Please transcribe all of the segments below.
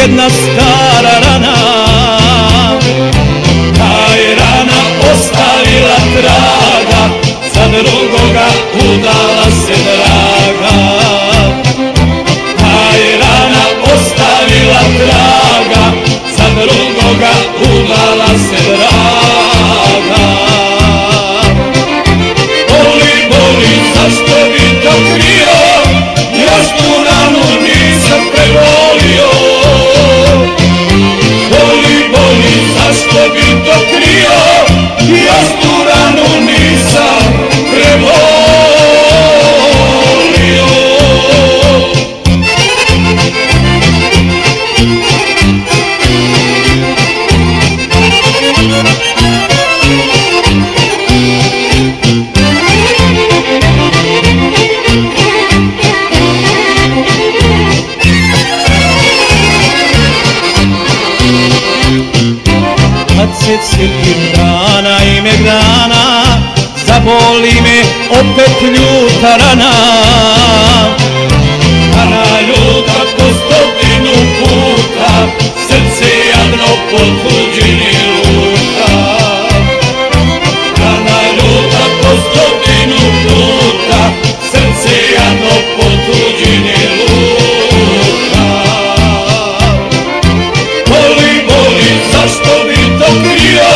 jedna stara rana. Ta je rana ostavila traga, za drugoga udala se draga. Ta je rana ostavila traga, za drugoga udala se draga. Boli, boli, zašto bi to krio, još tu ranu nisam prevolio. Boli, boli, zašto bi to krio, još tu ranu nisam prevolio. Kad se sjetim dana i megdana, zaboli me opet ljuta rana. Rana ljuta po 100 puta, srce jadno po tuđini luta. Rana ljuta po 100 puta, srce jadno po tuđini luta. Boli, boli, zašto bi to krio,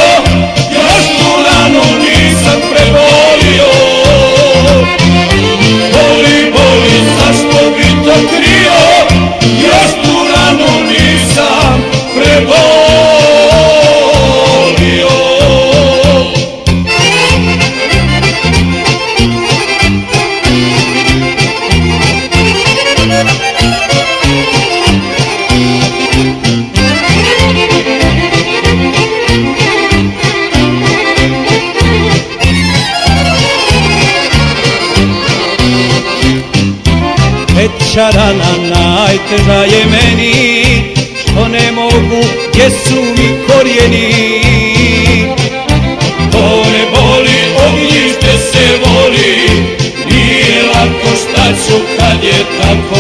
još tu ranu nisam prebolio. Boli, boli, zašto bi to krio, još tu ranu nisam prebolio. Veća rana najteža je meni, što ne mogu, gdje su mi korijeni. To ne boli, ognjište se voli, nije lako, šta ću kad je tako